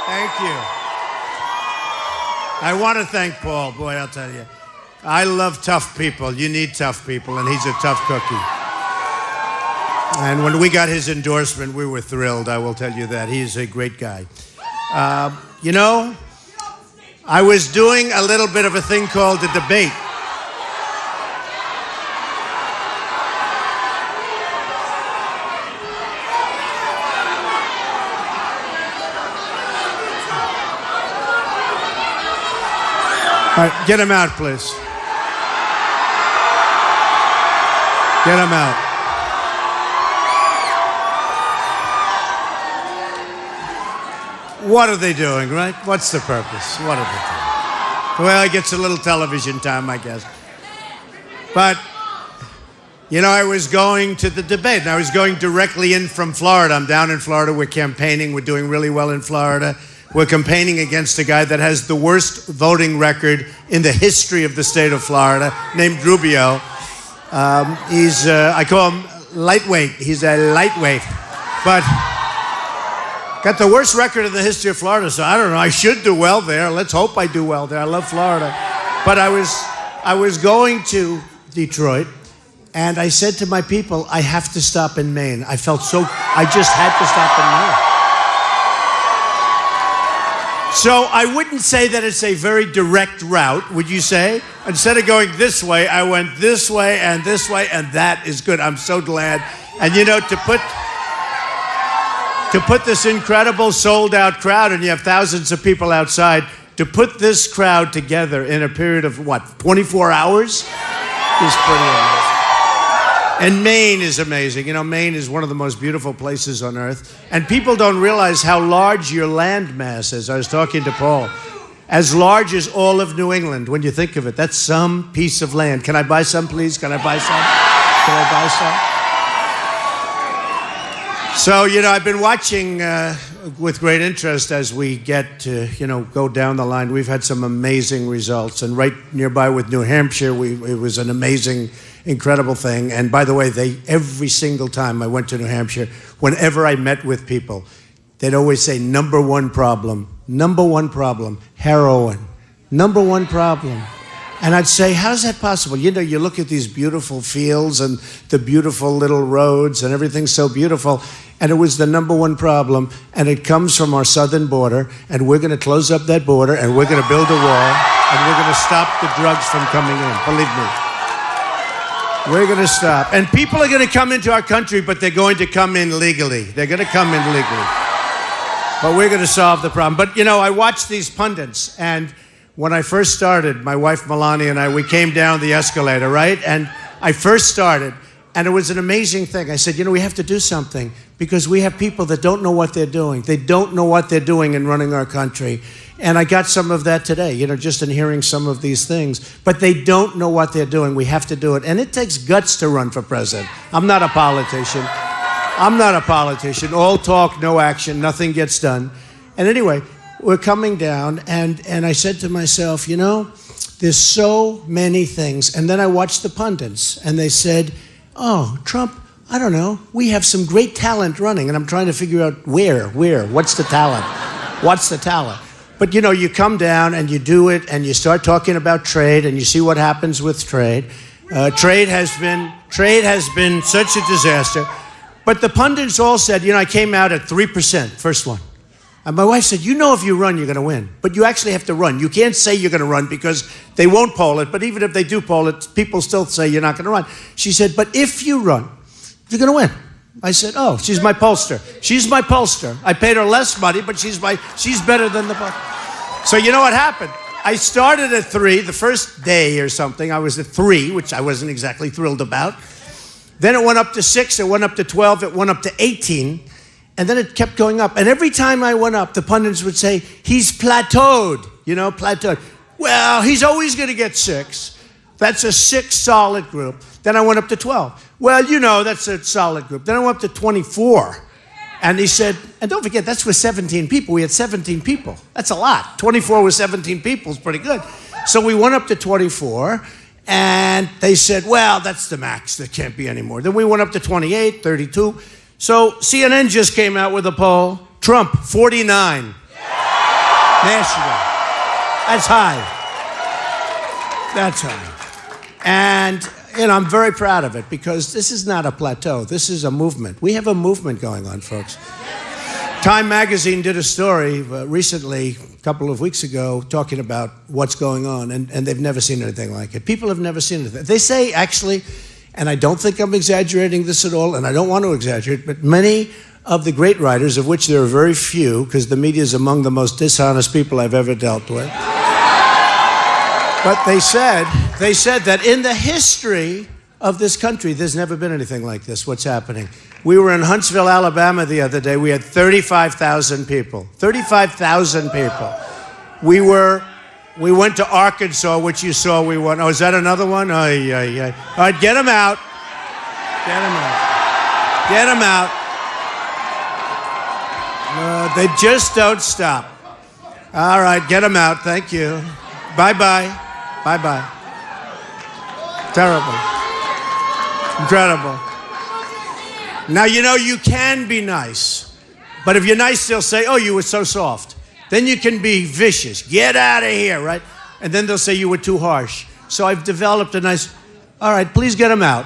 Thank you. I want to thank Paul. Boy, I'll tell you. I love tough people. You need tough people, and he's a tough cookie. And when we got his endorsement, we were thrilled, I will tell you that. He's a great guy. You know, I was doing a little bit of a thing called a debate. All right, get him out, please. Get him out. What are they doing, right? What's the purpose? What are they doing? Well, he gets a little television time, I guess. But, you know, I was going to the debate, and I was going directly in from Florida. I'm down in Florida. We're campaigning. We're doing really well in Florida. We're campaigning against a guy that has the worst voting record in the history of the state of Florida, named Rubio. I call him lightweight. He's a lightweight. But got the worst record in the history of Florida, so I don't know. I should do well there. Let's hope I do well there. I love Florida. But I was going to Detroit, and I said to my people, I have to stop in Maine. I just had to stop in Maine. So I wouldn't say that it's a very direct route, would you say? Instead of going this way, I went this way, and that is good. I'm so glad. And you know, to put this incredible sold-out crowd, and you have thousands of people outside, to put this crowd together in a period of, 24 hours? Is pretty amazing. And Maine is amazing. You know, Maine is one of the most beautiful places on earth. And people don't realize how large your land mass is. I was talking to Paul. As large as all of New England, when you think of it. That's some piece of land. Can I buy some, please? Can I buy some? Can I buy some? So, you know, I've been watching with great interest as we get to, go down the line. We've had some amazing results. And right nearby with New Hampshire, it was an amazing, incredible thing. And by the way, every single time I went to New Hampshire, whenever I met with people, they'd always say, number one problem, heroin. Number one problem. And I'd say, how's that possible? You know, you look at these beautiful fields and the beautiful little roads and everything's so beautiful. And it was the number one problem. And it comes from our southern border. And we're going to close up that border and we're going to build a wall. And we're going to stop the drugs from coming in. Believe me. We're going to stop. And people are going to come into our country, but they're going to come in legally. They're going to come in legally. But we're going to solve the problem. But, you know, I watched these pundits, and when I first started, my wife Melania and I, we came down the escalator, right? And I first started, and it was an amazing thing. I said, we have to do something, because we have people that don't know what they're doing. They don't know what they're doing in running our country. And I got some of that today, just in hearing some of these things. But they don't know what they're doing. We have to do it. And it takes guts to run for president. I'm not a politician. All talk, no action, nothing gets done. And anyway, we're coming down, and I said to myself, there's so many things. And then I watched the pundits, and they said, oh, Trump, I don't know, we have some great talent running. And I'm trying to figure out where, what's the talent? What's the talent? But, you come down and you do it and you start talking about trade and you see what happens with trade. Trade has been such a disaster. But the pundits all said, I came out at 3%, first one. And my wife said, if you run, you're going to win. But you actually have to run. You can't say you're going to run because they won't poll it. But even if they do poll it, people still say you're not going to run. She said, but if you run, you're going to win. I said, oh, she's my pollster. She's my pollster. I paid her less money, but she's better than the pollster. So you know what happened? I started at 3, the first day or something. I was at 3, which I wasn't exactly thrilled about. Then it went up to 6, it went up to 12, it went up to 18, and then it kept going up. And every time I went up, the pundits would say, he's plateaued, plateaued. Well, he's always going to get 6. That's a 6 solid group. Then I went up to 12. Well, that's a solid group. Then I went up to 24. And he said, and don't forget, that's with 17 people. We had 17 people. That's a lot. 24 with 17 people is pretty good. So we went up to 24, and they said, well, that's the max. There can't be any more. Then we went up to 28, 32. So CNN just came out with a poll. Trump, 49. National. That's high. That's high. And, I'm very proud of it because this is not a plateau. This is a movement. We have a movement going on, folks. Time magazine did a story recently, a couple of weeks ago, talking about what's going on, and they've never seen anything like it. People have never seen anything. They say, actually, and I don't think I'm exaggerating this at all, and I don't want to exaggerate, but many of the great writers, of which there are very few, because the media is among the most dishonest people I've ever dealt with, but they said that in the history of this country, there's never been anything like this, what's happening. We were in Huntsville, Alabama the other day. We had 35,000 people. 35,000 people. We went to Arkansas, which you saw we won. Oh, is that another one? Oh, yeah. All right, get them out. Get them out. Get them out. They just don't stop. All right, get them out. Thank you. Bye-bye. Bye-bye. Terrible. Incredible. Now, you can be nice. But if you're nice, they'll say, oh, you were so soft. Then you can be vicious. Get out of here, right? And then they'll say you were too harsh. So I've developed a nice, all right, please get them out.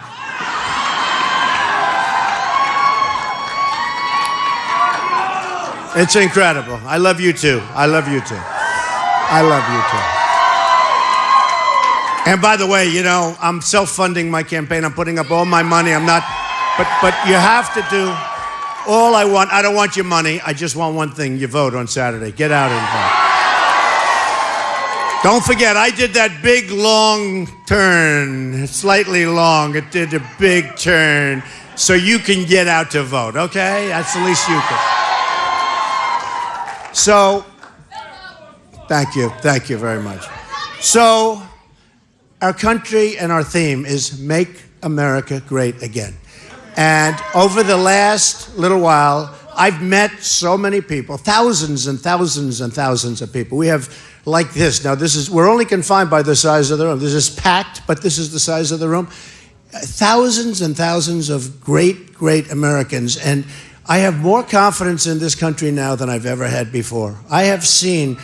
It's incredible. I love you too. I love you too. I love you too. And by the way, I'm self-funding my campaign. I'm putting up all my money. I'm not, but you have to do all I want. I don't want your money. I just want one thing. You vote on Saturday. Get out and vote. Don't forget, I did that big, long turn. Slightly long. It did a big turn. So you can get out to vote, okay? That's the least you can. So, thank you very much. So, our country and our theme is Make America Great Again. And over the last little while, I've met so many people, thousands and thousands and thousands of people. We have like this. Now, we're only confined by the size of the room. This is packed, but this is the size of the room. Thousands and thousands of great, great Americans. And I have more confidence in this country now than I've ever had before. I have seen,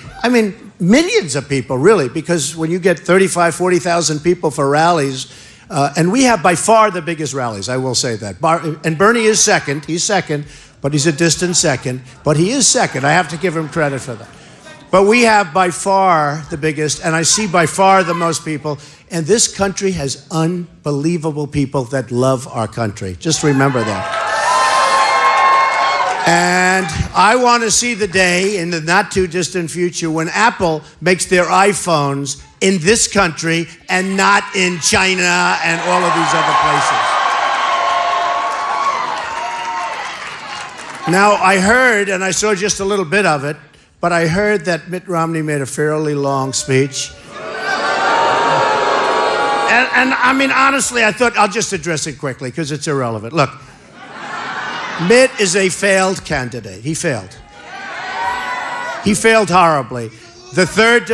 millions of people, really, because when you get 35, 40,000 people for rallies, and we have by far the biggest rallies, I will say that. And Bernie is second. He's second, but he's a distant second. But he is second. I have to give him credit for that. But we have by far the biggest, and I see by far the most people. And this country has unbelievable people that love our country. Just remember that. And I want to see the day in the not too distant future when Apple makes their iPhones in this country and not in China and all of these other places. Now, I heard, and I saw just a little bit of it, but I heard that Mitt Romney made a fairly long speech. And honestly, I thought I'll just address it quickly because it's irrelevant. Look. Mitt is a failed candidate. He failed. He failed horribly. The third,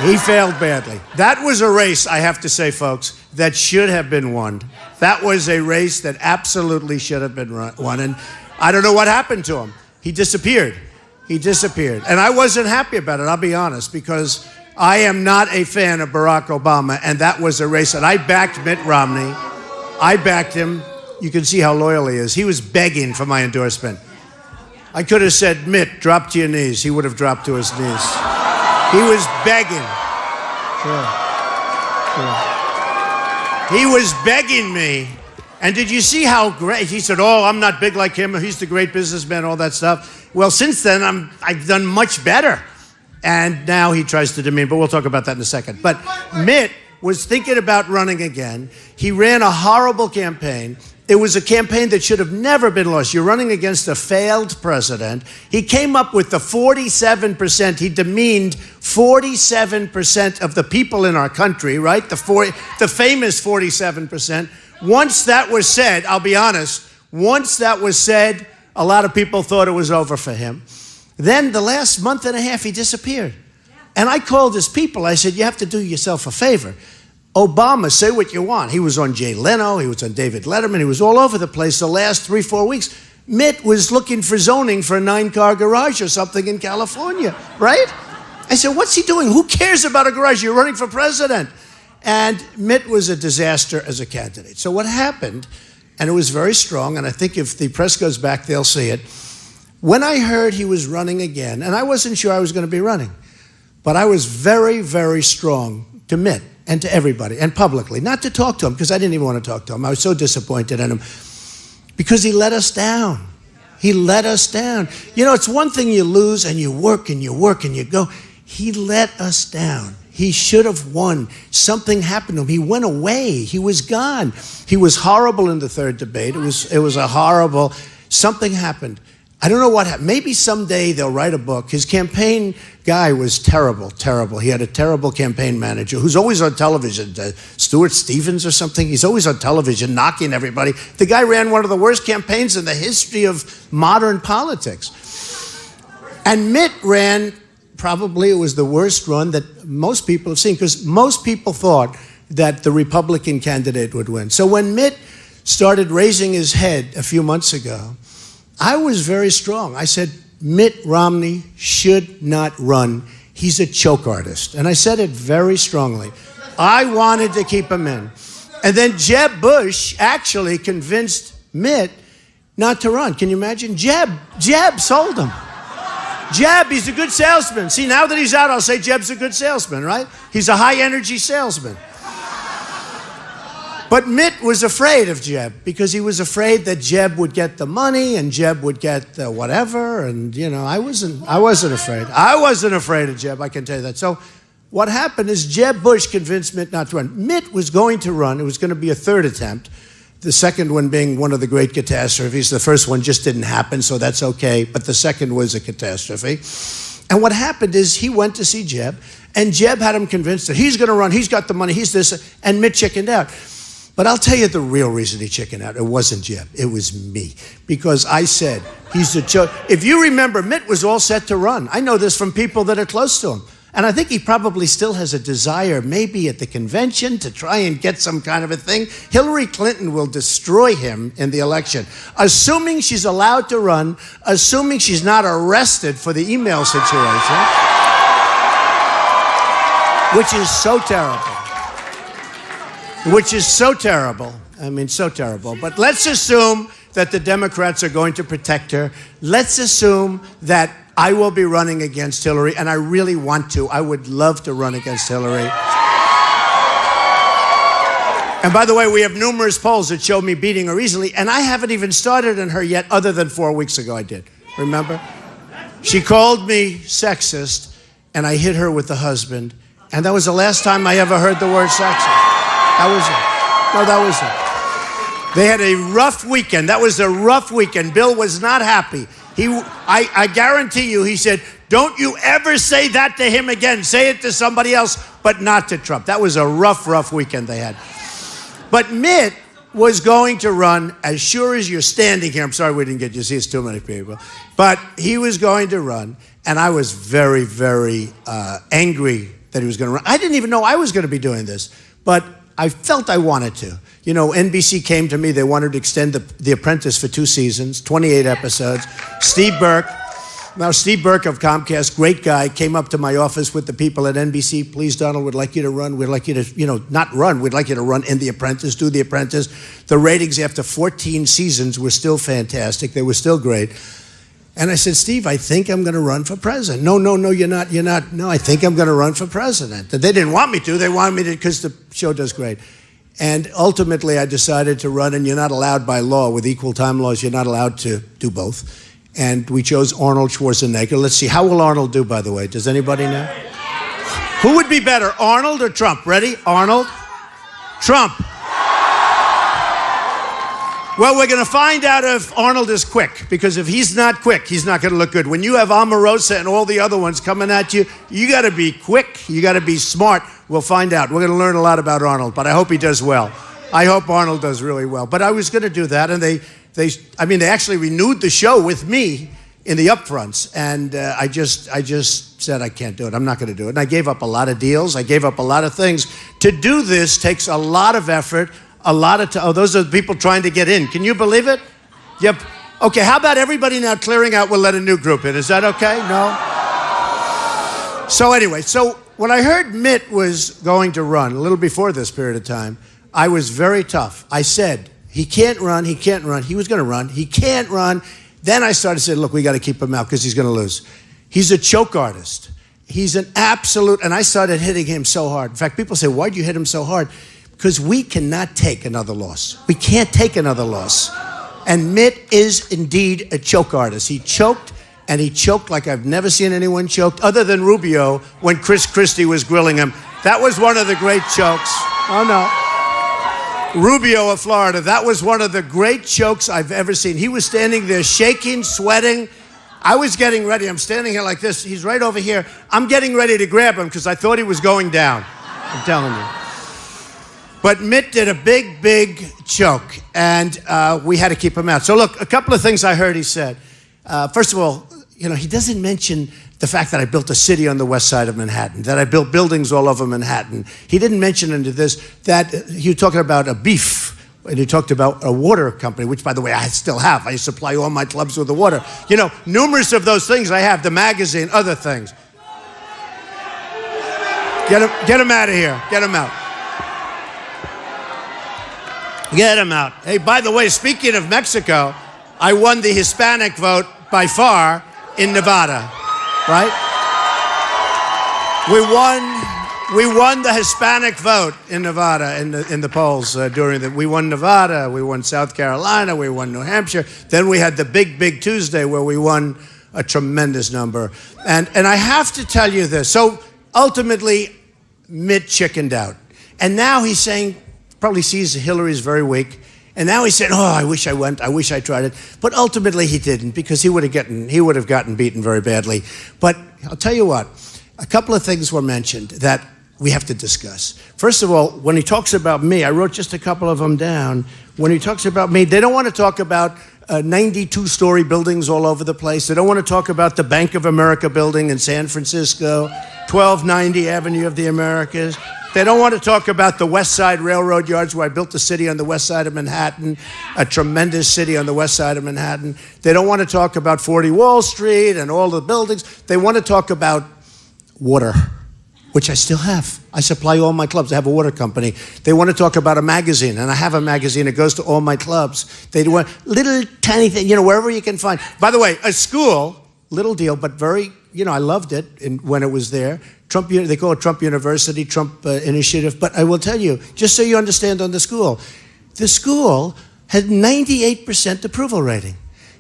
he failed badly. That was a race, I have to say, folks, that should have been won. That was a race that absolutely should have been won. And I don't know what happened to him. He disappeared. He disappeared. And I wasn't happy about it, I'll be honest, because I am not a fan of Barack Obama, and that was a race. And I backed Mitt Romney. I backed him. You can see how loyal he is. He was begging for my endorsement. I could have said, Mitt, drop to your knees. He would have dropped to his knees. He was begging. Sure. He was begging me. And did you see how great? He said, oh, I'm not big like him. He's the great businessman, all that stuff. Well, since then, I've done much better. And now he tries to demean, but we'll talk about that in a second. But Mitt was thinking about running again. He ran a horrible campaign. It was a campaign that should have never been lost. You're running against a failed president. He came up with the 47%. He demeaned 47% of the people in our country, right? The famous 47%. Once that was said, I'll be honest, once that was said, a lot of people thought it was over for him. Then the last month and a half, he disappeared. And I called his people. I said, you have to do yourself a favor. Obama, say what you want. He was on Jay Leno, he was on David Letterman, he was all over the place the last 3-4 weeks. Mitt was looking for zoning for a 9-car garage or something in California, right? I said, what's he doing? Who cares about a garage? You're running for president. And Mitt was a disaster as a candidate. So what happened, and it was very strong, and I think if the press goes back, they'll see it. When I heard he was running again, and I wasn't sure I was going to be running, but I was very, very strong to Mitt and to everybody, and publicly, not to talk to him, because I didn't even want to talk to him. I was so disappointed in him, because he let us down. He let us down. You know, it's one thing you lose, and you work, and you work, and you go. He let us down. He should have won. Something happened to him. He went away. He was gone. He was horrible in the third debate. It was a horrible, something happened. I don't know what happened. Maybe someday they'll write a book. His campaign guy was terrible, terrible. He had a terrible campaign manager who's always on television, Stuart Stevens or something. He's always on television knocking everybody. The guy ran one of the worst campaigns in the history of modern politics. And Mitt ran, probably it was the worst run that most people have seen, because most people thought that the Republican candidate would win. So when Mitt started raising his head a few months ago, I was very strong. I said, Mitt Romney should not run. He's a choke artist. And I said it very strongly. I wanted to keep him in. And then Jeb Bush actually convinced Mitt not to run. Can you imagine? Jeb sold him. Jeb, he's a good salesman. See, now that he's out, I'll say Jeb's a good salesman, right? He's a high-energy salesman. But Mitt was afraid of Jeb, because he was afraid that Jeb would get the money and Jeb would get the whatever. And, you know, I wasn't afraid. I wasn't afraid of Jeb, I can tell you that. So what happened is Jeb Bush convinced Mitt not to run. Mitt was going to run. It was going to be a third attempt. The second one being one of the great catastrophes. The first one just didn't happen, so that's okay. But the second was a catastrophe. And what happened is he went to see Jeb, and Jeb had him convinced that he's going to run, he's got the money, he's this, and Mitt chickened out. But I'll tell you the real reason he chickened out. It wasn't Jeb. It was me. Because I said, he's a joke. If you remember, Mitt was all set to run. I know this from people that are close to him. And I think he probably still has a desire, maybe at the convention, to try and get some kind of a thing. Hillary Clinton will destroy him in the election. Assuming she's allowed to run, assuming she's not arrested for the email situation, which is so terrible. Which is so terrible. I mean, so terrible. But let's assume that the Democrats are going to protect her. Let's assume that I will be running against Hillary, and I really want to. I would love to run against Hillary. And by the way, we have numerous polls that show me beating her easily, and I haven't even started on her yet, other than 4 weeks ago I did. Remember? She called me sexist, and I hit her with the husband, and that was the last time I ever heard the word sexist. That was it. No, that was it. They had a rough weekend. That was a rough weekend. Bill was not happy. I guarantee you, he said, don't you ever say that to him again. Say it to somebody else, but not to Trump. That was a rough, rough weekend they had. But Mitt was going to run, as sure as you're standing here. I'm sorry we didn't get you to see, it's too many people. But he was going to run, and I was very, very angry that he was going to run. I didn't even know I was going to be doing this, but I felt I wanted to. You know, NBC came to me. They wanted to extend The Apprentice for 2 seasons, 28 episodes. Steve Burke of Comcast, great guy, came up to my office with the people at NBC. Please, Donald, we'd like you to run. We'd like you to, not run. We'd like you to run in The Apprentice, do The Apprentice. The ratings after 14 seasons were still fantastic. They were still great. And I said, Steve, I think I'm going to run for president. No, you're not. No, I think I'm going to run for president. They didn't want me to. They wanted me to because the show does great. And ultimately, I decided to run, and you're not allowed by law, with equal time laws, you're not allowed to do both. And we chose Arnold Schwarzenegger. Let's see, how will Arnold do, by the way? Does anybody know? Who would be better, Arnold or Trump? Ready? Arnold? Trump. Well, we're going to find out if Arnold is quick, because if he's not quick, he's not going to look good. When you have Omarosa and all the other ones coming at you, you got to be quick, you got to be smart. We'll find out. We're going to learn a lot about Arnold, but I hope he does well. I hope Arnold does really well. But I was going to do that, and they actually renewed the show with me in the upfronts, and I just said I can't do it. I'm not going to do it. And I gave up a lot of deals. I gave up a lot of things. To do this takes a lot of effort, a lot of time. Oh, those are the people trying to get in. Can you believe it? Yep. Okay, how about everybody now clearing out? We'll let a new group in. Is that okay? No? So anyway, so when I heard Mitt was going to run, a little before this period of time, I was very tough. I said, he can't run, he can't run. He was going to run, he can't run. Then I started saying, look, we got to keep him out because he's going to lose. He's a choke artist. He's an absolute, and I started hitting him so hard. In fact, people say, why'd you hit him so hard? Because we cannot take another loss. We can't take another loss. And Mitt is indeed a choke artist. He choked, and he choked like I've never seen anyone choked, other than Rubio when Chris Christie was grilling him. That was one of the great chokes. Oh, no. Rubio of Florida, that was one of the great chokes I've ever seen. He was standing there shaking, sweating. I was getting ready. I'm standing here like this. He's right over here. I'm getting ready to grab him because I thought he was going down. I'm telling you. But Mitt did a big, big choke, and we had to keep him out. So look, a couple of things I heard he said. First of all, you know, he doesn't mention the fact that I built a city on the west side of Manhattan, that I built buildings all over Manhattan. He didn't mention into this that he was talking about a beef, and he talked about a water company, which, by the way, I still have. I supply all my clubs with the water. You know, numerous of those things I have, the magazine, other things. Get him out of here. Get him out. Get him out. Hey, by the way, speaking of Mexico, I won the Hispanic vote by far in Nevada. Right? We won the Hispanic vote in Nevada in the polls we won Nevada, we won South Carolina, we won New Hampshire. Then we had the big Tuesday where we won a tremendous number. And I have to tell you this. So ultimately, Mitt chickened out. And now he's saying, probably sees Hillary's very weak. And now he said, oh, I wish I went. I wish I tried it. But ultimately he didn't, because he would have gotten beaten very badly. But I'll tell you what, a couple of things were mentioned that we have to discuss. First of all, when he talks about me, I wrote just a couple of them down. When he talks about me, they don't want to talk about 92-story buildings all over the place. They don't want to talk about the Bank of America building in San Francisco, 1290 Avenue of the Americas. They don't want to talk about the West Side Railroad Yards, where I built a city on the west side of Manhattan, a tremendous city on the west side of Manhattan. They don't want to talk about 40 Wall Street and all the buildings. They want to talk about water, which I still have. I supply all my clubs. I have a water company. They want to talk about a magazine, and I have a magazine that goes to all my clubs. They want little tiny thing, you know, wherever you can find. By the way, a school, little deal, but very, you know, I loved it when it was there. Trump, they call it Trump University, Trump Initiative. But I will tell you, just so you understand on the school had 98% approval rating.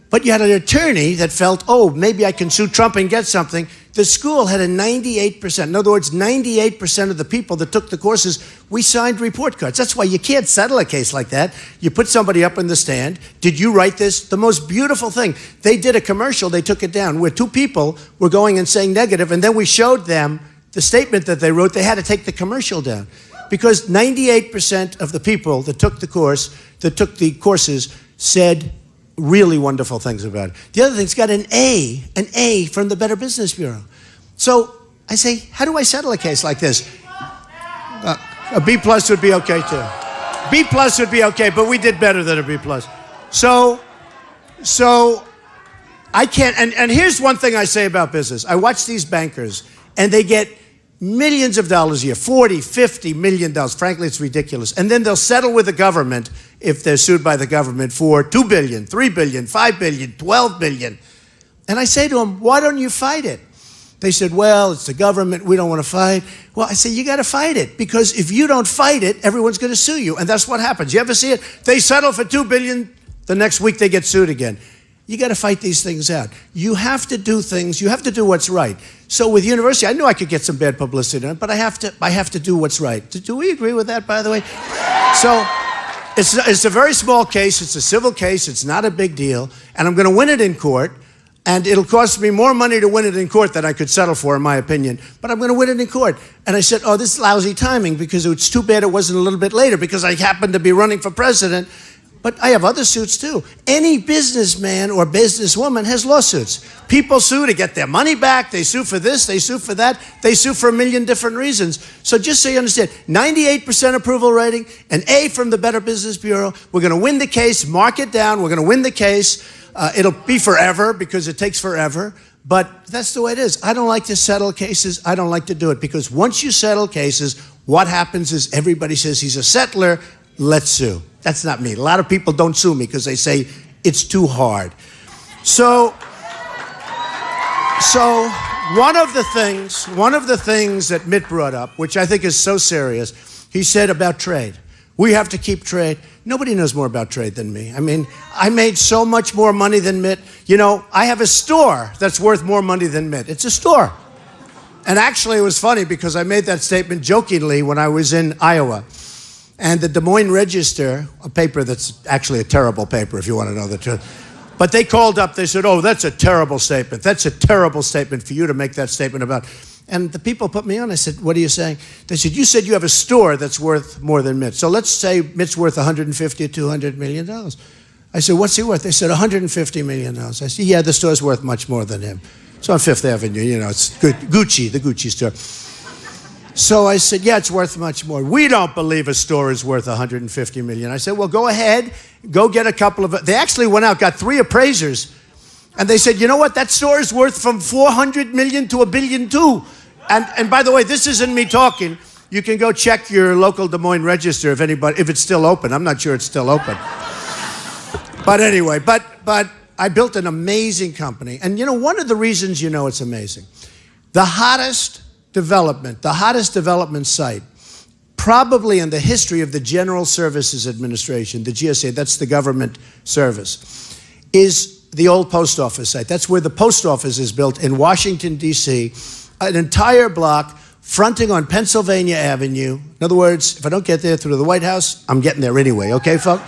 But you had an attorney that felt, oh, maybe I can sue Trump and get something. The school had a 98%. In other words, 98% of the people that took the courses, we signed report cards. That's why you can't settle a case like that. You put somebody up in the stand. Did you write this? The most beautiful thing. They did a commercial. They took it down where two people were going and saying negative, and then we showed them the statement that they wrote. They had to take the commercial down because 98% of the people that took the courses said really wonderful things about it. The other thing's got an A from the Better Business Bureau. So I say, how do I settle a case like this? A B plus would be okay too. B plus would be okay, but we did better than a B plus. So I can't, and here's one thing I say about business. I watch these bankers, and they get millions of dollars a year, $40, $50 million. Frankly, it's ridiculous. And then they'll settle with the government if they're sued by the government for $2 billion, $3 billion, $5 billion, $12 billion. And I say to them, why don't you fight it? They said, well, it's the government. We don't want to fight. Well, I say, you got to fight it, because if you don't fight it, everyone's going to sue you. And that's what happens. You ever see it? They settle for $2 billion. The next week they get sued again. You got to fight these things out. You have to do things. You have to do what's right. So with university, I knew I could get some bad publicity on it, but I have to do what's right. Do we agree with that, by the way? So it's a very small case. It's a civil case. It's not a big deal. And I'm going to win it in court. And it'll cost me more money to win it in court than I could settle for, in my opinion. But I'm going to win it in court. And I said, oh, this is lousy timing, because it's too bad it wasn't a little bit later, because I happened to be running for president. But I have other suits too. Any businessman or businesswoman has lawsuits. People sue to get their money back. They sue for this. They sue for that. They sue for a million different reasons. So just so you understand, 98% approval rating, an A from the Better Business Bureau. We're going to win the case. Mark it down. We're going to win the case. It'll be forever because it takes forever. But that's the way it is. I don't like to settle cases. I don't like to do it because once you settle cases, what happens is everybody says he's a settler. Let's sue. That's not me. A lot of people don't sue me because they say it's too hard. So one of the things that Mitt brought up, which I think is so serious, he said about trade. We have to keep trade. Nobody knows more about trade than me. I mean, I made so much more money than Mitt. You know, I have a store that's worth more money than Mitt. It's a store. And actually, it was funny because I made that statement jokingly when I was in Iowa. And the Des Moines Register, a paper that's actually a terrible paper if you want to know the truth, but they called up, they said, oh, that's a terrible statement. That's a terrible statement for you to make that statement about. And the people put me on. I said, what are you saying? They said, you said you have a store that's worth more than Mitt. So let's say Mitt's worth $150 or $200 million. I said, what's he worth? They said, $150 million. I said, yeah, the store's worth much more than him. It's on Fifth Avenue, you know, it's good. Gucci, the Gucci store. So I said, yeah, it's worth much more. We don't believe a store is worth $150 million. I said, well, go ahead, go get a couple of, they actually went out, got 3 appraisers, and they said, you know what, that store is worth from $400 million to $1 billion too. And by the way, this isn't me talking. You can go check your local Des Moines Register if it's still open. I'm not sure it's still open. But anyway, but I built an amazing company. And you know, one of the reasons you know it's amazing, the hottest development site, probably in the history of the General Services Administration, the GSA, that's the government service, is the old post office site. That's where the post office is built in Washington, D.C., an entire block fronting on Pennsylvania Avenue. In other words, if I don't get there through the White House, I'm getting there anyway, okay, folks?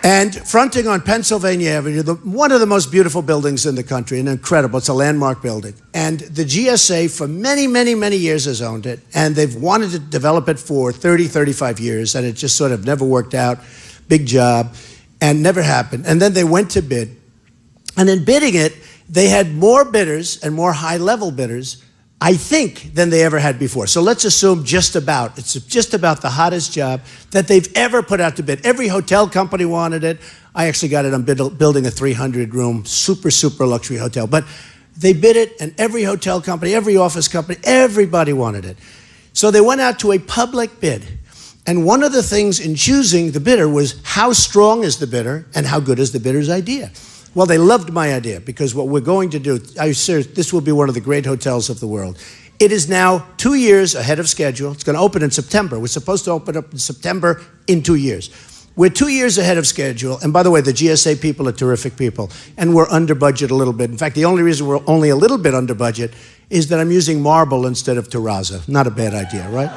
And fronting on Pennsylvania Avenue, one of the most beautiful buildings in the country, and incredible. It's a landmark building. And the GSA for many, many, many years has owned it, and they've wanted to develop it for 30, 35 years, and it just sort of never worked out. Big job, and never happened. And then they went to bid. And in bidding it, they had more bidders and more high-level bidders, I think, than they ever had before. So let's assume it's just about the hottest job that they've ever put out to bid. Every hotel company wanted it. I actually got it on building a 300-room, super, super luxury hotel. But they bid it, and every hotel company, every office company, everybody wanted it. So they went out to a public bid. And one of the things in choosing the bidder was how strong is the bidder and how good is the bidder's idea. Well, they loved my idea because what we're going to do, this will be one of the great hotels of the world. It is now 2 years ahead of schedule. It's going to open in September. We're supposed to open up in September in 2 years. We're 2 years ahead of schedule. And by the way, the GSA people are terrific people. And we're under budget a little bit. In fact, the only reason we're only a little bit under budget is that I'm using marble instead of terrazzo. Not a bad idea, right?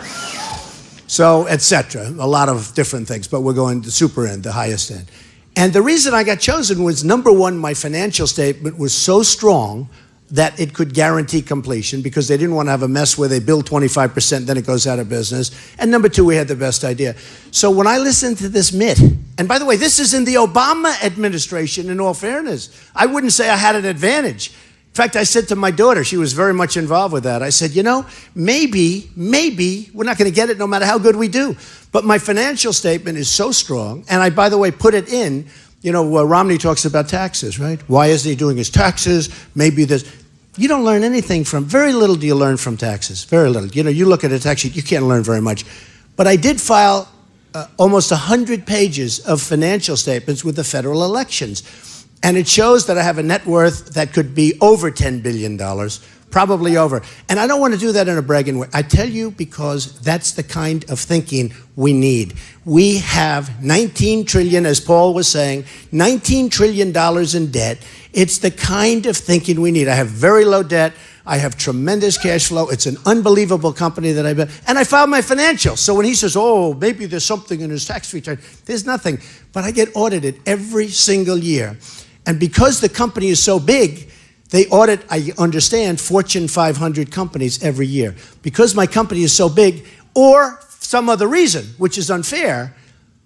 So, etc. A lot of different things. But we're going the super end, the highest end. And the reason I got chosen was, number one, my financial statement was so strong that it could guarantee completion because they didn't want to have a mess where they build 25%, then it goes out of business. And number two, we had the best idea. So when I listened to this Mitt, and by the way, this is in the Obama administration, in all fairness. I wouldn't say I had an advantage. In fact, I said to my daughter, she was very much involved with that. I said, you know, maybe, we're not going to get it no matter how good we do. But my financial statement is so strong, and I, by the way, put it in, you know, Romney talks about taxes, right? Why isn't he doing his taxes? Maybe this. You don't learn anything from, very little do you learn from taxes, very little. You know, you look at a tax sheet, you can't learn very much. But I did file almost 100 pages of financial statements with the federal elections. And it shows that I have a net worth that could be over $10 billion, probably over. And I don't want to do that in a bragging way. I tell you because that's the kind of thinking we need. We have 19 trillion, as Paul was saying, $19 trillion in debt. It's the kind of thinking we need. I have very low debt. I have tremendous cash flow. It's an unbelievable company that I built. And I filed my financials. So when he says, oh, maybe there's something in his tax return, there's nothing. But I get audited every single year. And because the company is so big, they audit, I understand, Fortune 500 companies every year. Because my company is so big, or some other reason, which is unfair,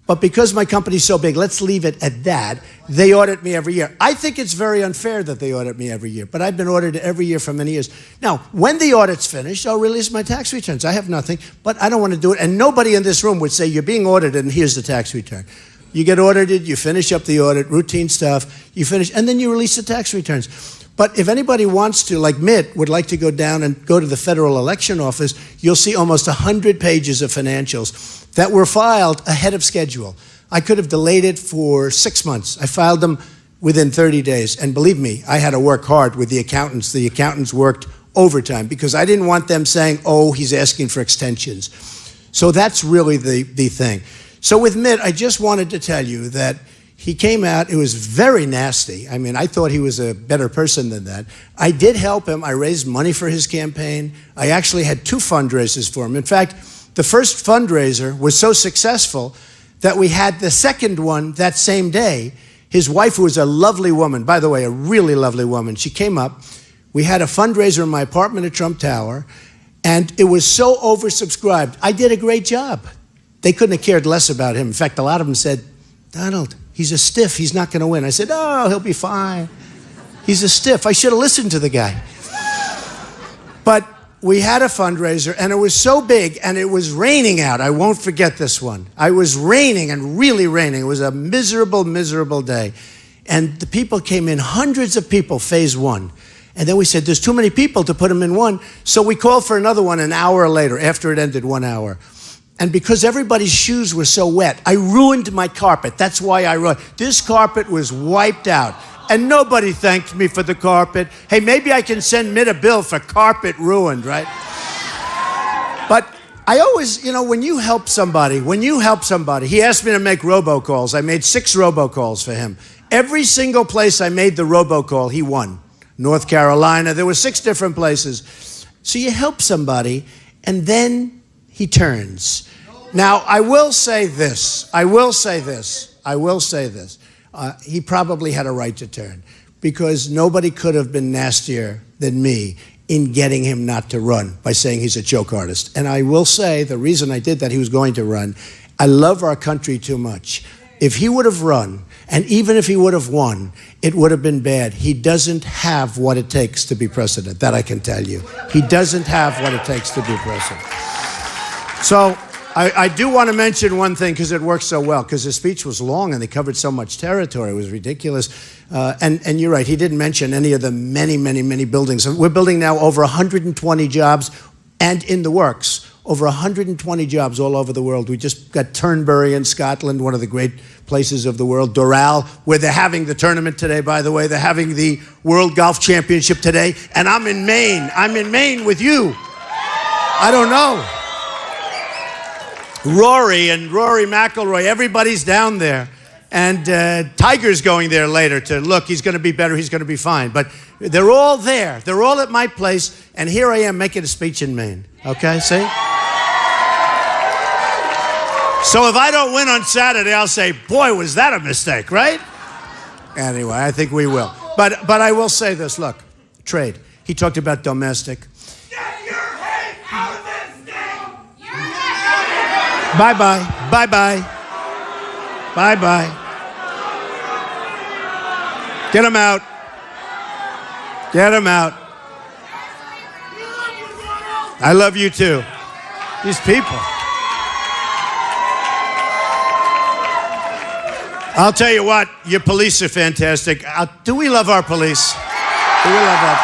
But because my company's so big, let's leave it at that. They audit me every year. I think it's very unfair that they audit me every year, but I've been audited every year for many years. Now, when the audit's finished, I'll release my tax returns. I have nothing, but I don't want to do it. And nobody in this room would say, you're being audited and here's the tax return. You get audited, you finish up the audit, routine stuff, you finish, and then you release the tax returns. But if anybody wants to, like Mitt, would like to go down and go to the Federal Election Office, you'll see almost 100 pages of financials that were filed ahead of schedule. I could have delayed it for 6 months. I filed them within 30 days. And believe me, I had to work hard with the accountants. The accountants worked overtime because I didn't want them saying, oh, he's asking for extensions. So that's really the thing. So with Mitt, I just wanted to tell you that he came out, it was very nasty. I mean, I thought he was a better person than that. I did help him. I raised money for his campaign. I actually had 2 fundraisers for him. In fact, the first fundraiser was so successful that we had the second one that same day. His wife, who was a lovely woman, by the way, a really lovely woman, she came up. We had a fundraiser in my apartment at Trump Tower, and it was so oversubscribed. I did a great job. They couldn't have cared less about him. In fact, a lot of them said, Donald, he's a stiff, he's not going to win. I said, oh, he'll be fine. He's a stiff. I should have listened to the guy. But we had a fundraiser, and it was so big, and it was raining out. I won't forget this one. I was raining, and really raining. It was a miserable, miserable day. And the people came in, hundreds of people, phase 1. And then we said, there's too many people to put them in one. So we called for another one an hour later, after it ended 1 hour. And because everybody's shoes were so wet, I ruined my carpet. That's why I ruined. This carpet was wiped out. And nobody thanked me for the carpet. Hey, maybe I can send Mitt a bill for carpet ruined, right? But I always, you know, when you help somebody, he asked me to make robocalls. I made 6 robocalls for him. Every single place I made the robocall, he won. North Carolina, there were 6 different places. So you help somebody, and then he turns. Now, I will say this. He probably had a right to turn because nobody could have been nastier than me in getting him not to run by saying he's a joke artist. And I will say the reason I did that, he was going to run. I love our country too much. If he would have run, and even if he would have won, it would have been bad. He doesn't have what it takes to be president, that I can tell you. He doesn't have what it takes to be president. So I do want to mention one thing because it works so well, because his speech was long and they covered so much territory. It was ridiculous. And you're right, he didn't mention any of the many, many, many buildings. We're building now over 120 jobs and in the works. Over 120 jobs all over the world. We just got Turnberry in Scotland, one of the great places of the world. Doral, where they're having the tournament today, by the way. They're having the World Golf Championship today. And I'm in Maine. I'm in Maine with you. I don't know. Rory McIlroy, everybody's down there. And Tiger's going there later to look, he's going to be better, he's going to be fine. But they're all there. They're all at my place. And here I am making a speech in Maine. Okay, see? So if I don't win on Saturday, I'll say, boy, was that a mistake, right? Anyway, I think we will. But I will say this, look, trade. He talked about domestic. Get your head out of this thing! Bye-bye. Bye-bye. Bye-bye. Get him out. Get him out. I love you too. These people. I'll tell you what, your police are fantastic. Do we love our police? Do we love our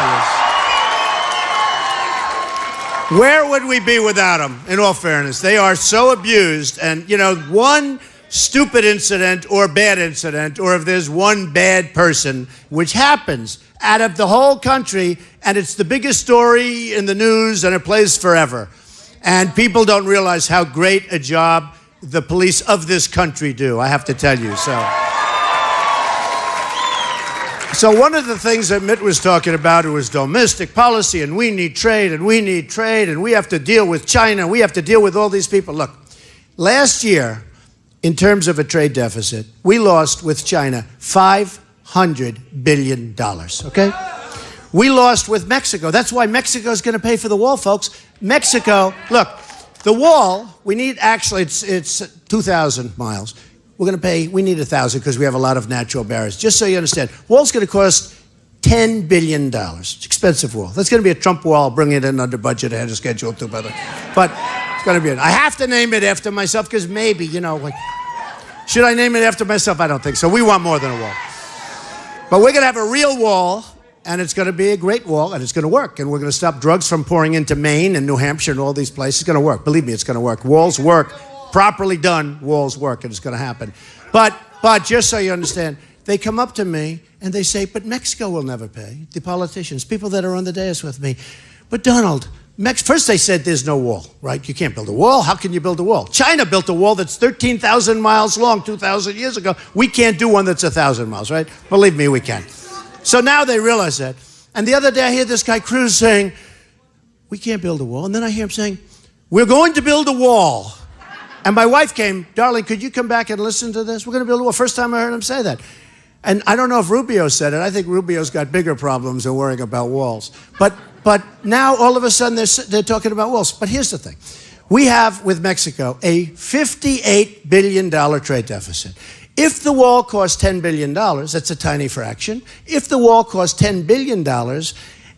police? Where would we be without them, in all fairness? They are so abused, and, you know, one stupid incident or bad incident, or if there's one bad person, which happens out of the whole country, and it's the biggest story in the news, and it plays forever. And people don't realize how great a job the police of this country do, I have to tell you. So one of the things that Mitt was talking about was domestic policy, and we need trade, and we need trade, and we have to deal with China, and we have to deal with all these people. Look, last year, in terms of a trade deficit, we lost with China $500 billion, okay? We lost with Mexico. That's why Mexico's going to pay for the wall, folks. Mexico, look, the wall, we need, actually, it's 2,000 miles. We're going to pay, we need 1,000 because we have a lot of natural barriers. Just so you understand, wall's going to cost $10 billion. It's expensive wall. That's going to be a Trump wall. I'll bring it in under budget ahead of schedule too, by the way. But it's going to be it. I have to name it after myself because maybe, you know, like, should I name it after myself? I don't think so. We want more than a wall. But we're going to have a real wall, and it's going to be a great wall, and it's going to work. And we're going to stop drugs from pouring into Maine and New Hampshire and all these places. It's going to work. Believe me, it's going to work. Walls work. Properly done, walls work, and it's going to happen. But just so you understand, they come up to me and they say, but Mexico will never pay. The politicians, people that are on the dais with me. But Donald, first they said there's no wall, right? You can't build a wall. How can you build a wall? China built a wall that's 13,000 miles long 2,000 years ago. We can't do one that's 1,000 miles, right? Believe me, we can. So now they realize that. And the other day I hear this guy Cruz saying, we can't build a wall. And then I hear him saying, we're going to build a wall. And my wife came, darling, could you come back and listen to this? We're going to build a wall. First time I heard him say that. And I don't know if Rubio said it. I think Rubio's got bigger problems than worrying about walls. But now all of a sudden they're talking about walls. But here's the thing. We have with Mexico a $58 billion trade deficit. If the wall costs $10 billion, that's a tiny fraction. If the wall costs $10 billion,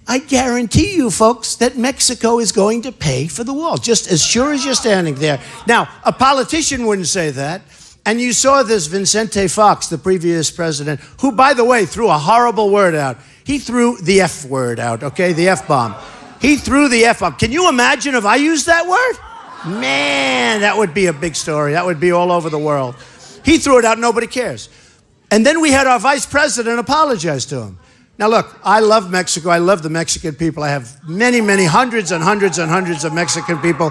I guarantee you, folks, that Mexico is going to pay for the wall, just as sure as you're standing there. Now, a politician wouldn't say that. And you saw this Vicente Fox, the previous president, who, by the way, threw a horrible word out. He threw the F word out, okay, the F-bomb. He threw the F-bomb. Can you imagine if I used that word? Man, that would be a big story. That would be all over the world. He threw it out, nobody cares. And then we had our vice president apologize to him. Now, look, I love Mexico. I love the Mexican people. I have many, many hundreds and hundreds and hundreds of Mexican people.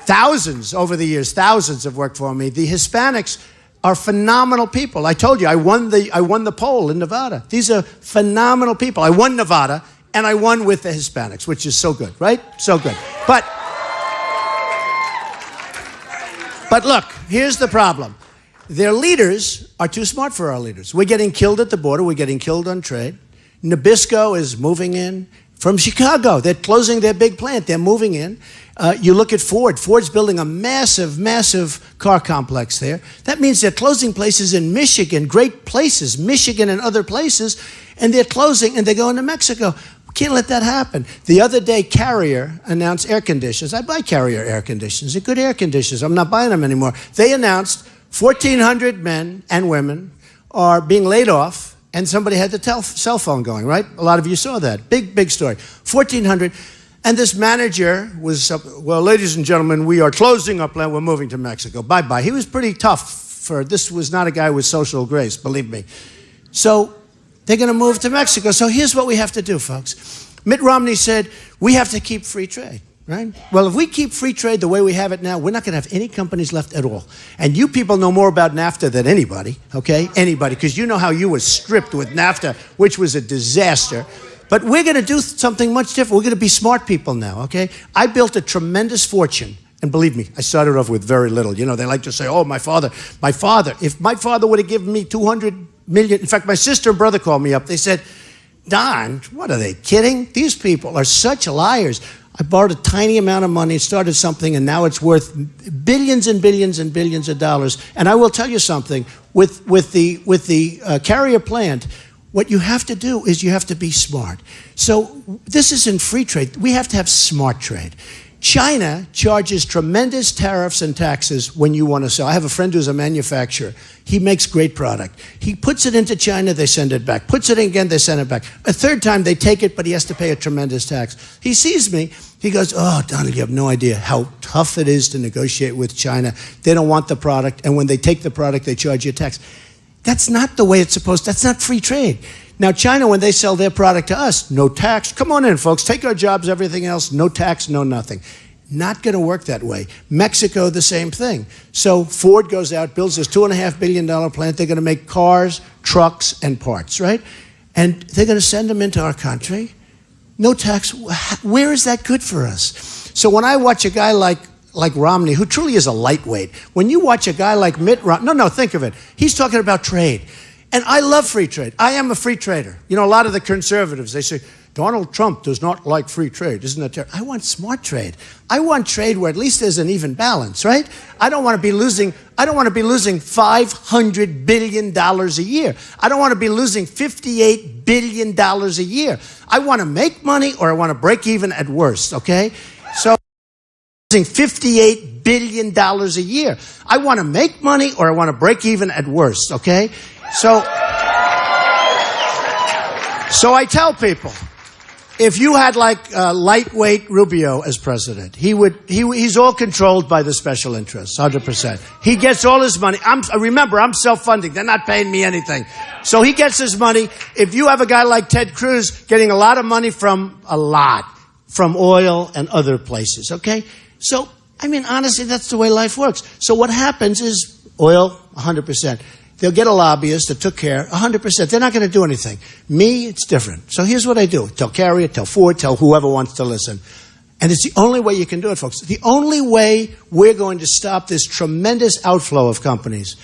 Thousands over the years, thousands have worked for me. The Hispanics are phenomenal people. I told you, I won the poll in Nevada. These are phenomenal people. I won Nevada, and I won with the Hispanics, which is so good, right? So good. But look, here's the problem. Their leaders are too smart for our leaders. We're getting killed at the border. We're getting killed on trade. Nabisco is moving in from Chicago. They're closing their big plant. They're moving in. You look at Ford. Ford's building a massive, massive car complex there. That means they're closing places in Michigan, great places, Michigan and other places, and they're closing and they're going to Mexico. We can't let that happen. The other day, Carrier announced air conditioners. I buy Carrier air conditioners. They're good air conditioners. I'm not buying them anymore. They announced 1,400 men and women are being laid off. And somebody had the cell phone going, right? A lot of you saw that. Big, big story. 1,400. And this manager was, well, ladies and gentlemen, we are closing our plant. We're moving to Mexico. Bye-bye. He was pretty tough. This was not a guy with social grace, believe me. So they're going to move to Mexico. So here's what we have to do, folks. Mitt Romney said, we have to keep free trade. Right? Well, if we keep free trade the way we have it now, we're not going to have any companies left at all. And you people know more about NAFTA than anybody, okay? Anybody, because you know how you were stripped with NAFTA, which was a disaster. But we're going to do something much different. We're going to be smart people now, okay? I built a tremendous fortune. And believe me, I started off with very little. You know, they like to say, oh, my father. If my father would have given me $200 million, in fact, my sister and brother called me up. They said, Don, what are they kidding? These people are such liars. I borrowed a tiny amount of money, started something, and now it's worth billions and billions and billions of dollars. And I will tell you something, with the Carrier plant, what you have to do is you have to be smart. So this isn't free trade. We have to have smart trade. China charges tremendous tariffs and taxes when you want to sell. I have a friend who's a manufacturer. He makes great product. He puts it into China, they send it back. Puts it in again, they send it back. A third time, they take it, but he has to pay a tremendous tax. He sees me. He goes, oh, Donald, you have no idea how tough it is to negotiate with China. They don't want the product, and when they take the product, they charge you a tax. That's not the way it's supposed to. That's not free trade. Now, China, when they sell their product to us, no tax. Come on in, folks. Take our jobs, everything else. No tax, no nothing. Not going to work that way. Mexico, the same thing. So Ford goes out, builds this $2.5 billion plant. They're going to make cars, trucks, and parts, right? And they're going to send them into our country. No tax. Where is that good for us? So when I watch a guy like Romney, who truly is a lightweight, when you watch a guy like Mitt Romney, no, think of it. He's talking about trade. And I love free trade. I am a free trader. You know, a lot of the conservatives, they say, Donald Trump does not like free trade. Isn't that terrible? I want smart trade. I want trade where at least there's an even balance, right? I don't want to be losing $500 billion a year. I don't want to be losing $58 billion a year. I want to make money or I want to break even at worst, okay? So $58 billion a year. I want to make money or I want to break even at worst, okay? So I tell people, if you had like lightweight Rubio as president, he's all controlled by the special interests, 100%. He gets all his money. Remember, I'm self-funding. They're not paying me anything. So he gets his money. If you have a guy like Ted Cruz getting a lot of money from oil and other places, okay? So, I mean, honestly, that's the way life works. So what happens is oil, 100%. They'll get a lobbyist that took care, 100%. They're not going to do anything. Me, it's different. So here's what I do. Tell Carrier, tell Ford, tell whoever wants to listen. And it's the only way you can do it, folks. The only way we're going to stop this tremendous outflow of companies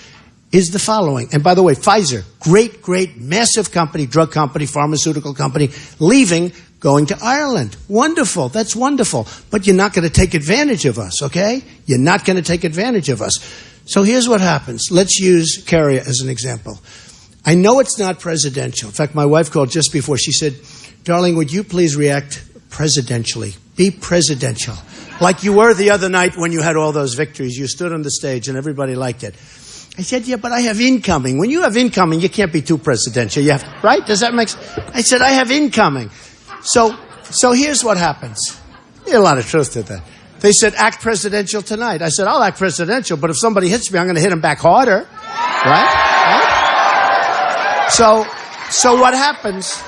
is the following. And by the way, Pfizer, great, massive company, drug company, pharmaceutical company, leaving, going to Ireland. Wonderful. That's wonderful. But you're not going to take advantage of us, okay? You're not going to take advantage of us. So here's what happens. Let's use Carrier as an example. I know it's not presidential. In fact, my wife called just before. She said, darling, would you please react presidentially? Be presidential. Like you were the other night when you had all those victories. You stood on the stage and everybody liked it. I said, yeah, but I have incoming. When you have incoming, you can't be too presidential. You have to, right? Does that make sense? I said, I have incoming. So here's what happens. There's a lot of truth to that. They said, act presidential tonight. I said, I'll act presidential, but if somebody hits me, I'm going to hit him back harder. Right? So what happens,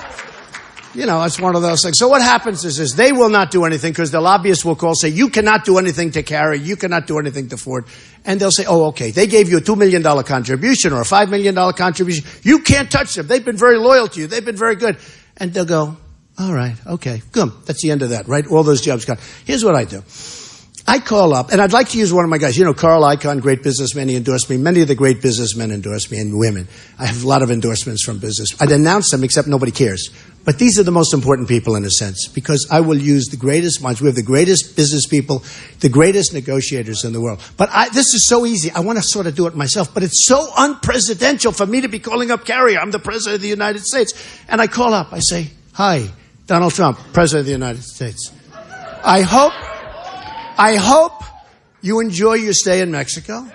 you know, it's one of those things. So what happens is they will not do anything because the lobbyists will call, say, you cannot do anything to Carrier, you cannot do anything to Ford. And they'll say, oh, okay, they gave you a $2 million contribution or a $5 million contribution. You can't touch them. They've been very loyal to you. They've been very good. And they'll go, all right, okay, good. That's the end of that, right? All those jobs gone. Here's what I do. I call up, and I'd like to use one of my guys. You know, Carl Icahn, great businessman, he endorsed me. Many of the great businessmen endorse me, and women. I have a lot of endorsements from business. I'd announce them, except nobody cares. But these are the most important people in a sense, because I will use the greatest minds. We have the greatest business people, the greatest negotiators in the world. But this is so easy. I want to sort of do it myself, but it's so unpresidential for me to be calling up Carrier. I'm the president of the United States. And I call up, I say, hi, Donald Trump, president of the United States. I hope you enjoy your stay in Mexico.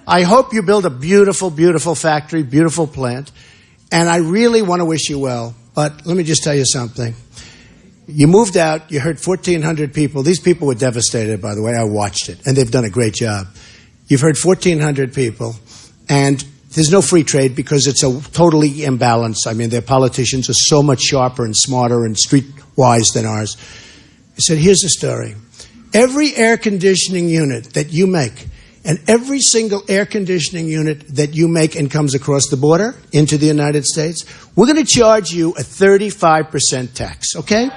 I hope you build a beautiful, beautiful factory, beautiful plant. And I really want to wish you well. But let me just tell you something. You moved out. You heard 1,400 people. These people were devastated, by the way. I watched it. And they've done a great job. You've heard 1,400 people. And there's no free trade because it's a totally imbalanced. I mean, their politicians are so much sharper and smarter and streetwise than ours. I said, here's the story. Every air conditioning unit that you make, and every single air conditioning unit that you make and comes across the border into the United States, we're going to charge you a 35% tax, okay?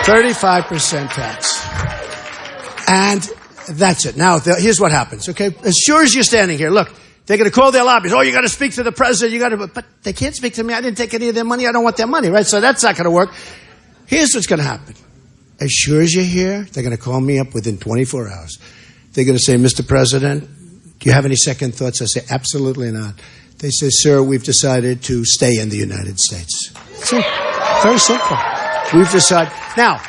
35% tax. And that's it. Now, here's what happens, okay? As sure as you're standing here, look, they're going to call their lobbyists. Oh, you got to speak to the president. But they can't speak to me. I didn't take any of their money. I don't want their money, right? So that's not going to work. Here's what's going to happen. As sure as you're here, they're going to call me up within 24 hours. They're going to say, Mr. President, do you have any second thoughts? I say, absolutely not. They say, sir, we've decided to stay in the United States. That's it. Very simple. We've decided. Now,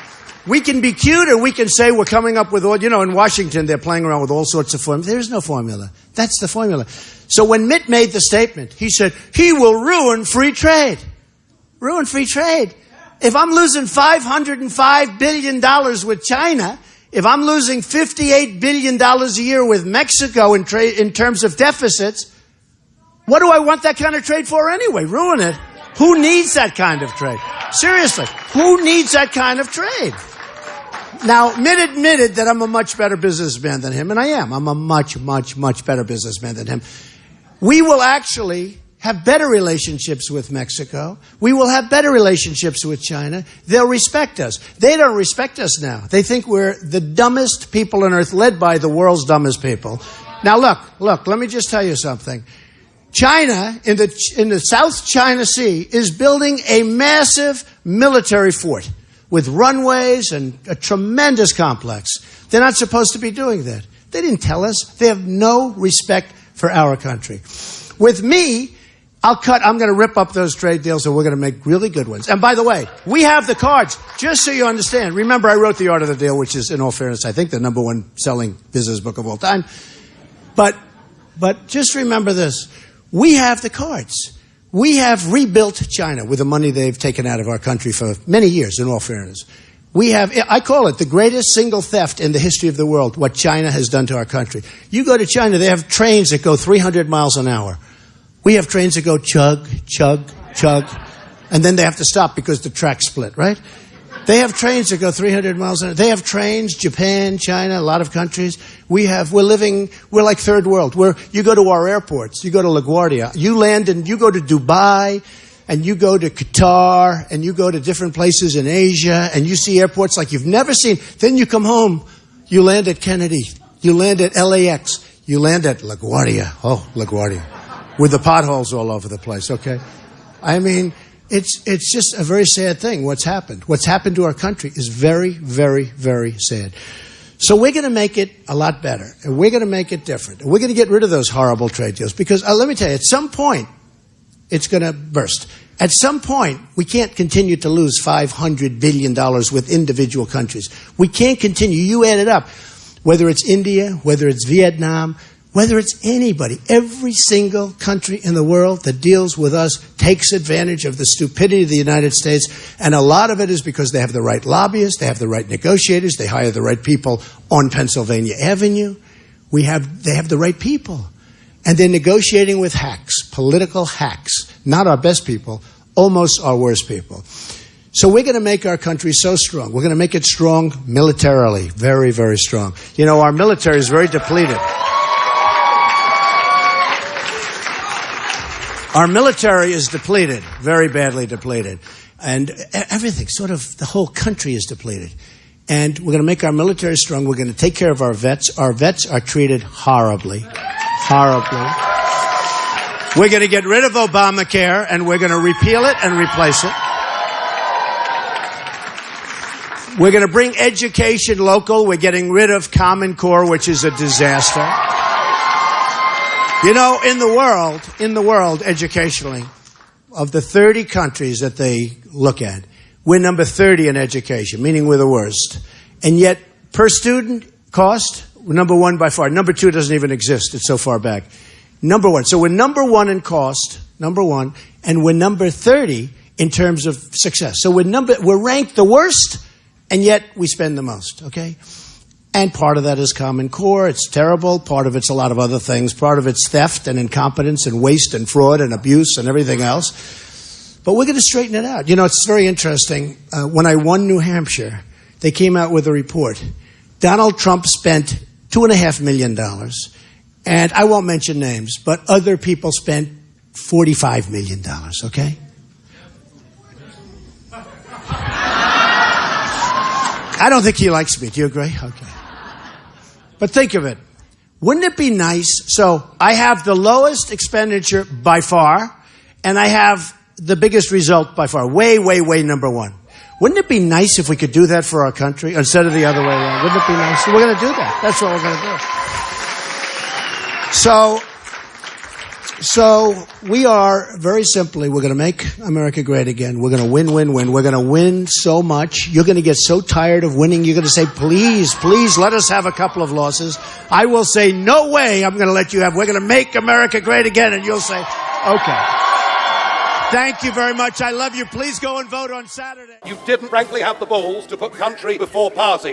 we can be cute or we can say we're coming up with all, you know, in Washington, they're playing around with all sorts of formulas. There is no formula. That's the formula. So when Mitt made the statement, he said, he will ruin free trade. Ruin free trade. If I'm losing $505 billion with China, if I'm losing $58 billion a year with Mexico in terms of deficits, what do I want that kind of trade for anyway? Ruin it. Who needs that kind of trade? Seriously, who needs that kind of trade? Now, Mitt admitted that I'm a much better businessman than him, and I am. I'm a much, much, much better businessman than him. We will actually have better relationships with Mexico. We will have better relationships with China. They'll respect us. They don't respect us now. They think we're the dumbest people on earth, led by the world's dumbest people. Now look, let me just tell you something. China, in the South China Sea, is building a massive military fort with runways and a tremendous complex. They're not supposed to be doing that. They didn't tell us. They have no respect for our country. With me, I'm going to rip up those trade deals and we're going to make really good ones. And by the way, we have the cards, just so you understand. Remember, I wrote The Art of the Deal, which is, in all fairness, I think the #1 selling business book of all time. But just remember this. We have the cards. We have rebuilt China with the money they've taken out of our country for many years, in all fairness. I call it the greatest single theft in the history of the world, what China has done to our country. You go to China, they have trains that go 300 miles an hour. We have trains that go chug, chug, chug, and then they have to stop because the track split, right? They have trains that go 300 miles an hour. They have trains, Japan, China, a lot of countries. We're like third world. You go to our airports, you go to LaGuardia, you land and you go to Dubai, and you go to Qatar, and you go to different places in Asia, and you see airports like you've never seen. Then you come home, you land at Kennedy, you land at LAX, you land at LaGuardia. Oh, LaGuardia. With the potholes all over the place, okay? I mean, it's just a very sad thing what's happened. What's happened to our country is very, very, very sad. So we're going to make it a lot better, and we're going to make it different. And we're going to get rid of those horrible trade deals because, let me tell you, at some point, it's going to burst. At some point, we can't continue to lose $500 billion with individual countries. We can't continue. You add it up. Whether it's India, whether it's Vietnam, whether it's anybody, every single country in the world that deals with us takes advantage of the stupidity of the United States. And a lot of it is because they have the right lobbyists, they have the right negotiators, they hire the right people on Pennsylvania Avenue. They have the right people. And they're negotiating with hacks, political hacks, not our best people, almost our worst people. So we're going to make our country so strong. We're going to make it strong militarily, very, very strong. You know, our military is very depleted. Our military is depleted, very badly depleted. And everything, sort of the whole country is depleted. And we're going to make our military strong. We're going to take care of our vets. Our vets are treated horribly. Horribly. We're going to get rid of Obamacare, and we're going to repeal it and replace it. We're going to bring education local. We're getting rid of Common Core, which is a disaster. You know, in the world, educationally, of the 30 countries that they look at, we're number 30 in education, meaning we're the worst. And yet, per student cost, we're number 1 by far. Number 2 doesn't even exist. It's so far back. Number 1. So we're number 1 in cost, number 1, and we're number 30 in terms of success. So we're ranked the worst, and yet we spend the most, okay? And part of that is Common Core. It's terrible. Part of it's a lot of other things. Part of it's theft and incompetence and waste and fraud and abuse and everything else. But we're going to straighten it out. You know, it's very interesting. When I won New Hampshire, they came out with a report. Donald Trump spent $2.5 million. And I won't mention names, but other people spent $45 million, okay? I don't think he likes me. Do you agree? Okay. But think of it. Wouldn't it be nice? So I have the lowest expenditure by far, and I have the biggest result by far. Way, way, way number 1. Wouldn't it be nice if we could do that for our country instead of the other way around? Wouldn't it be nice? We're going to do that. That's what we're going to do. So we are, very simply, we're going to make America great again. We're going to win, win, win. We're going to win so much. You're going to get so tired of winning. You're going to say, please, please let us have a couple of losses. I will say, no way I'm going to let you have. We're going to make America great again. And you'll say, okay. Thank you very much. I love you. Please go and vote on Saturday. You didn't frankly have the balls to put country before party.